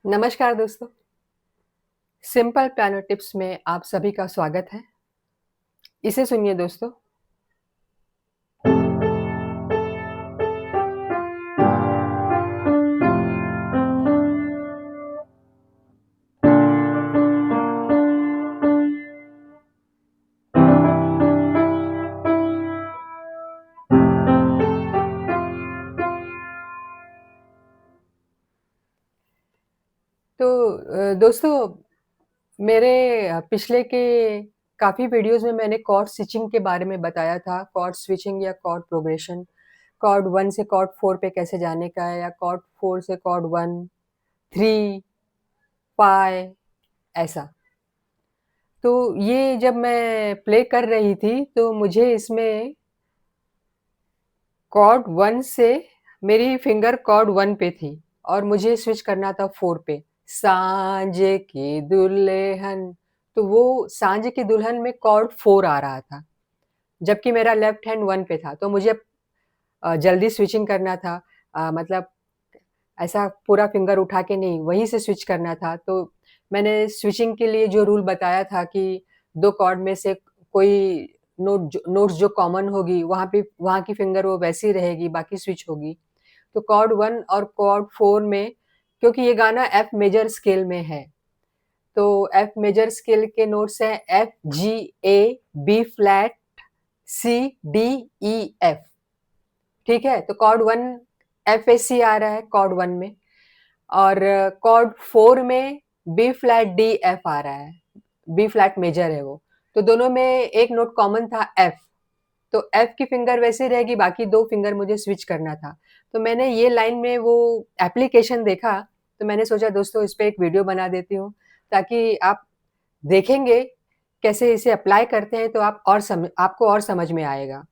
नमस्कार दोस्तों, simple piano tips में आप सभी का स्वागत है। इसे सुनिए दोस्तों। तो दोस्तों मेरे पिछले के काफ़ी वीडियोज़ में मैंने कॉर्ड स्विचिंग के बारे में बताया था, कॉर्ड स्विचिंग या कॉर्ड प्रोग्रेशन, कॉर्ड 1 से कॉर्ड 4 पे कैसे जाने का है या कॉर्ड 4 से कॉर्ड 1, 3, 5 ऐसा। तो ये जब मैं प्ले कर रही थी, तो मुझे इसमें कॉर्ड 1 से मेरी फिंगर कॉर्ड 1 पे थी और मुझे स्विच करना था 4 पे। सांझ की दुल्हन, तो वो सांझ की दुल्हन में कॉर्ड 4 आ रहा था, जबकि मेरा लेफ्ट हैंड 1 पे था। तो मुझे जल्दी स्विचिंग करना था, मतलब ऐसा पूरा फिंगर उठा के नहीं, वहीं से स्विच करना था। तो मैंने स्विचिंग के लिए जो रूल बताया था कि 2 कॉर्ड में से कोई नोट्स जो कॉमन होगी, वहाँ की फिंगर वो वैसी रहेगी, बाकी स्विच होगी। तो कॉर्ड 1 और कॉर्ड 4 में, क्योंकि ये गाना एफ मेजर स्केल में है, तो एफ मेजर स्केल के नोट्स हैं एफ, जी, ए, बी फ्लैट, सी, डी, ई, एफ। ठीक है? तो कॉर्ड 1 एफ ए सी आ रहा है कॉर्ड 1 में, और कॉर्ड 4 में बी फ्लैट डी एफ आ रहा है। बी फ्लैट मेजर है वो। तो दोनों में एक नोट कॉमन था एफ। तो एफ की फिंगर वैसी रहेगी, बाकी 2 फिंगर मुझे स्विच करना था। तो मैंने ये लाइन में वो एप्लीकेशन देखा, तो मैंने सोचा दोस्तों इस पे एक वीडियो बना देती हूँ, ताकि आप देखेंगे कैसे इसे अप्लाई करते हैं, तो आपको और समझ में आएगा।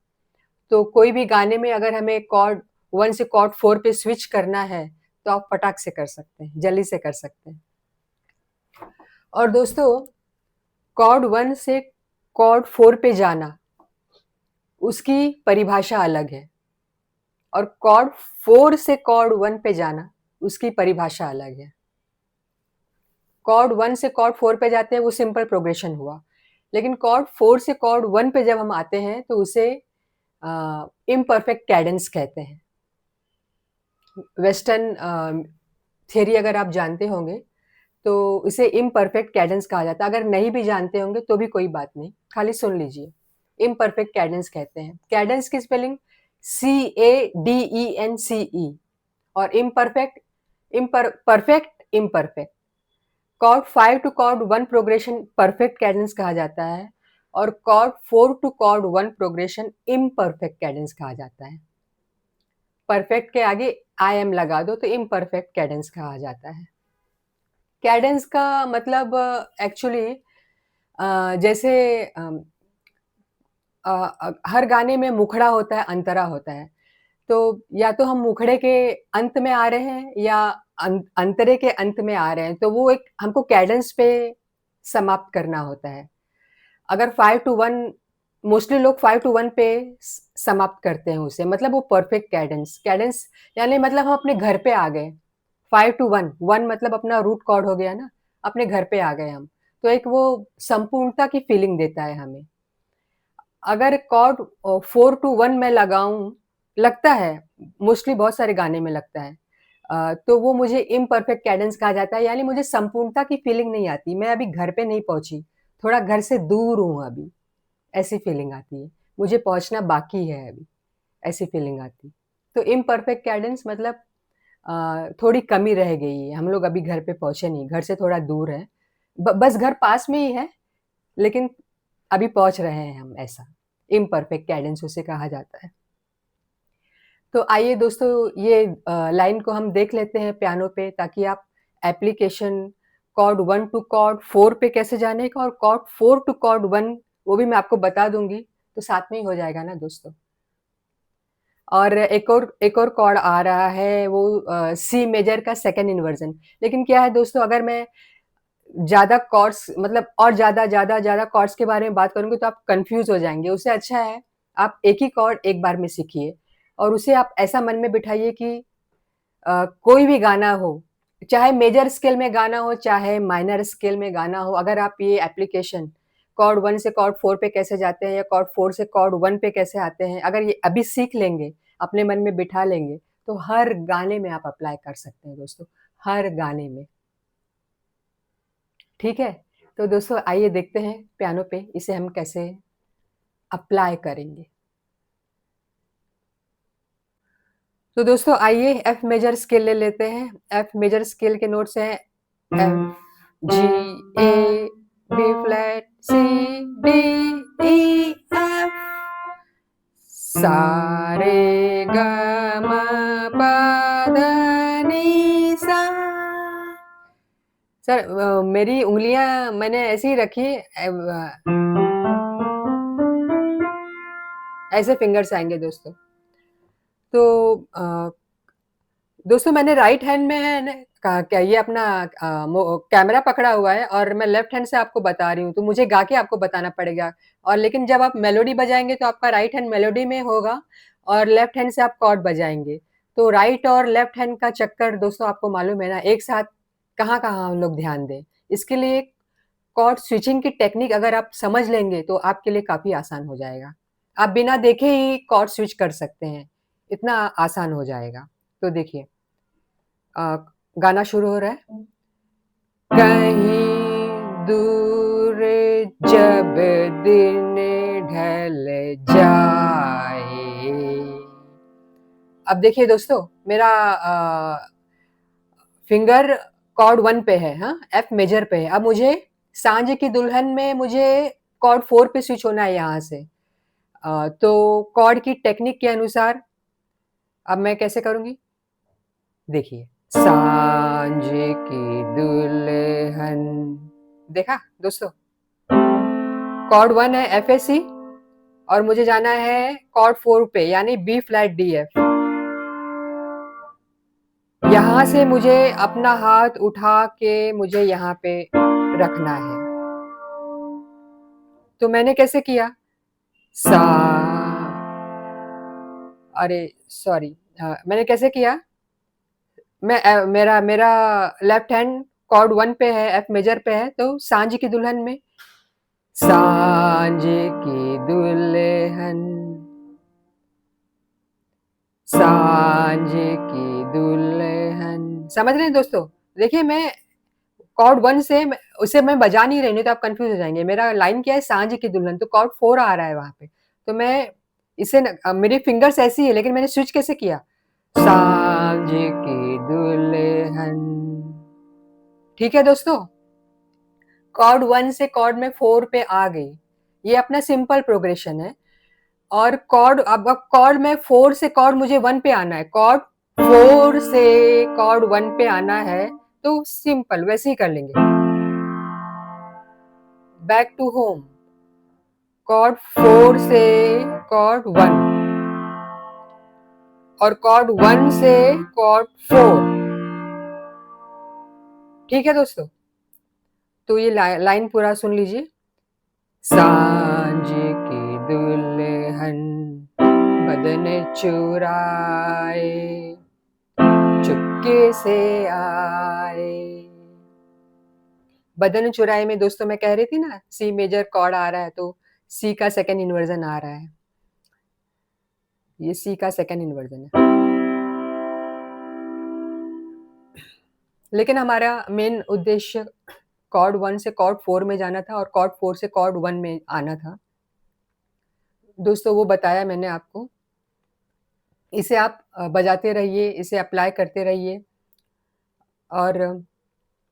तो कोई भी गाने में अगर हमें कॉर्ड 1 से कॉर्ड 4 पे स्विच करना है, तो आप फटाक से कर सकते हैं, जल्दी से कर सकते हैं। और दोस्तों, कॉर्ड 1 से कॉर्ड 4 पे जाना, उसकी परिभाषा अलग है, और कॉर्ड 4 से कॉर्ड 1 पे जाना, उसकी परिभाषा अलग है। कॉर्ड 1 से कॉर्ड 4 पे जाते हैं, वो सिंपल प्रोग्रेशन हुआ। लेकिन कॉर्ड 4 से कॉर्ड 1 पे जब हम आते हैं, तो उसे इम्परफेक्ट कैडेंस कहते हैं। वेस्टर्न थियरी अगर आप जानते होंगे, तो इसे इम्परफेक्ट कैडेंस कहा जाता है। अगर नहीं भी जानते होंगे तो भी कोई बात नहीं, खाली सुन लीजिए। इम्परफेक्ट कैडेंस कहते हैं। कैडेंस की स्पेलिंग CADENCE, और perfect imperfect. Chord 5 to chord 1 progression perfect cadence कहा जाता है, और chord 4 to chord 1 progression imperfect cadence कहा जाता है। परफेक्ट के आगे आई एम लगा दो तो इम्परफेक्ट कैडेंस कहा जाता है। कैडेंस का मतलब एक्चुअली जैसे हर गाने में मुखड़ा होता है, अंतरा होता है। तो या तो हम मुखड़े के अंत में आ रहे हैं या अंतरे के अंत में आ रहे हैं, तो वो एक हमको कैडेंस पे समाप्त करना होता है। अगर 5 टू 1, मोस्टली लोग 5 टू 1 पे समाप्त करते हैं उसे, मतलब वो परफेक्ट कैडेंस। कैडेंस यानी मतलब हम अपने घर पे आ गए। 5 टू 1, 1 मतलब अपना रूट कॉर्ड हो गया ना, अपने घर पे आ गए हम। तो एक वो संपूर्णता की फीलिंग देता है हमें। अगर कॉर्ड 4 टू 1 में लगाऊं, लगता है, मोस्टली बहुत सारे गाने में लगता है, तो वो मुझे इम्परफेक्ट कैडेंस कहा जाता है, यानी मुझे संपूर्णता की फीलिंग नहीं आती। मैं अभी घर पे नहीं पहुंची, थोड़ा घर से दूर हूं अभी, ऐसी फीलिंग आती है। मुझे पहुंचना बाकी है अभी, ऐसी फीलिंग आती। तो इम्परफेक्ट कैडेंस मतलब थोड़ी कमी रह गई है, हम लोग अभी घर पे पहुंचे नहीं, घर से थोड़ा दूर है। बस घर पास में ही है, लेकिन अभी पहुंच रहे हैं हम, ऐसा इम्परफेक्ट कैडेंस उसे कहा जाता है। तो आइए दोस्तों, ये लाइन को हम देख लेते हैं पियानो पे, ताकि आप एप्लीकेशन कॉर्ड 1 टू कॉर्ड 4 पे कैसे जाने का, और कॉर्ड 4 टू कॉर्ड 1 वो भी मैं आपको बता दूंगी, तो साथ में ही हो जाएगा ना दोस्तों। और एक और कॉर्ड आ रहा है, वो सी मेजर का सेकंड इन्वर्जन। लेकिन क्या है दोस्तों, अगर मैं ज्यादा कॉर्ड्स, मतलब और ज्यादा ज्यादा ज्यादा कॉर्ड्स के बारे में बात करूंगी, तो आप कंफ्यूज हो जाएंगे। उससे अच्छा है आप एक ही कॉर्ड एक बार में सीखिए, और उसे आप ऐसा मन में बिठाइए कि कोई भी गाना हो, चाहे मेजर स्केल में गाना हो, चाहे माइनर स्केल में गाना हो, अगर आप ये एप्लीकेशन कॉर्ड 1 से कॉर्ड 4 पे कैसे जाते हैं या कॉर्ड 4 से कॉर्ड 1 पे कैसे आते हैं, अगर ये अभी सीख लेंगे, अपने मन में बिठा लेंगे, तो हर गाने में आप अप्लाई कर सकते हैं दोस्तों, हर गाने में। ठीक है? तो दोस्तों आइए देखते हैं पियानो पे इसे हम कैसे अप्लाई करेंगे। तो दोस्तों आइए एफ मेजर स्केल ले लेते हैं। एफ मेजर स्केल के नोट्स हैं एफ, जी, ए, बी फ्लैट, सी, डी, ई, एफ, सा रे ग म प ध नि सा। सर मेरी उँगलियाँ मैंने ऐसे ही रखी ऐसे फिंगर्स आएँगे दोस्तों। तो दोस्तों मैंने राइट हैंड में है न क्या ये अपना कैमरा पकड़ा हुआ है और मैं लेफ्ट हैंड से आपको बता रही हूँ, तो मुझे गा के आपको बताना पड़ेगा। और लेकिन जब आप मेलोडी बजाएँगे तो आपका राइट हैंड मेलोडी में होगा और लेफ्ट हैंड से आप कॉर्ड बजाएँगे। तो राइट और लेफ्ट हैंड का चक्कर दोस्तों आपको मालूम है ना, एक साथ कहाँ-कहाँ हम लोग ध्यान दें। इसके लिए कॉर्ड स्विचिंग की टेक्निक अगर आप समझ लेंगे तो आपके लिए काफ़ी आसान हो जाएगा। आप बिना देखे ही कॉर्ड स्विच कर सकते हैं, इतना आसान हो जाएगा। तो देखिए अ, गाना शुरू हो रहा है। कहीं दूर जब दिन ढल जाए। अब देखिए दोस्तों मेरा फिंगर कॉर्ड 1 पे है, हाँ? एफ मेजर पे है। अब मुझे सांझ की दुल्हन में मुझे कॉर्ड 4 पे स्विच होना है यहाँ से। तो कॉर्ड की टेक्निक के अनुसार अब मैं कैसे करूँगी? देखिए, सांझ की दुल्हन, देखा दोस्तों? कॉर्ड 1 है एफ ए सी और मुझे जाना है कॉर्ड 4 पे यानी बी फ्लैट डी एफ। यहाँ से मुझे अपना हाथ उठा के मुझे यहाँ पे रखना है। तो मैंने कैसे किया? सा, अरे सॉरी, मैंने कैसे किया? मेरा मेरा लेफ्ट हैंड कॉर्ड 1 पे है, एफ मेजर पे है, तो सांझ की दुल्हन में सांझ की दुल्हन, सांझ की दुल्हन, समझ रहे हैं दोस्तों? देखिए मैं कॉर्ड 1 से उसे मैं बजा नहीं रही, नहीं तो आप कंफ्यूज हो जाएंगे। मेरा लाइन क्या है? सांझ की दुल्हन, तो कॉर्ड 4 आ रहा है वहां पे। तो मैं इसे मेरी फिंगर्स ऐसी है लेकिन मैंने स्विच कैसे किया? सांझ की दुल्हन। ठीक है दोस्तों, कॉर्ड 1 से कॉर्ड में 4 पे आ गई। ये अपना सिंपल प्रोग्रेशन है। और कॉर्ड अब कॉर्ड में 4 से कॉर्ड मुझे 1 पे आना है, कॉर्ड 4 से कॉर्ड 1 पे आना है, तो सिंपल वैसे ही कर लेंगे। बैक टू होम, कॉर्ड 4 से कॉर्ड 1 और कॉर्ड 1 से कॉर्ड 4। ठीक है दोस्तों, तो ये लाइन पूरा सुन लीजिए। सांझ की दुल्हन बदन चुराए चुपके से आए। बदन चुराए में दोस्तों मैं कह रही थी ना, सी मेजर कॉर्ड आ रहा है, तो सी का सेकंड इन्वर्जन आ रहा है। ये सी का सेकंड इन्वर्जन है। लेकिन हमारा मेन उद्देश्य कॉर्ड 1 से कॉर्ड 4 में जाना था और कॉर्ड 4 से कॉर्ड 1 में आना था। दोस्तों वो बताया मैंने आपको। इसे आप बजाते रहिए, इसे अप्लाई करते रहिए और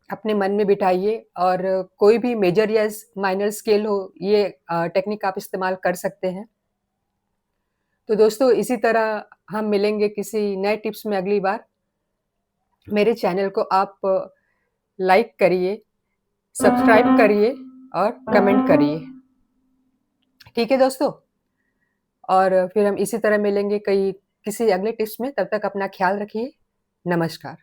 अपने मन में बिठाइए। और कोई भी मेजर या माइनर स्केल हो, ये टेक्निक आप इस्तेमाल कर सकते हैं। तो दोस्तों इसी तरह हम मिलेंगे किसी नए टिप्स में अगली बार। मेरे चैनल को आप लाइक करिए, सब्सक्राइब करिए और कमेंट करिए। ठीक है दोस्तों? और फिर हम इसी तरह मिलेंगे कई किसी अगले टिप्स में। तब तक अपना ख्याल रखिए। नमस्कार।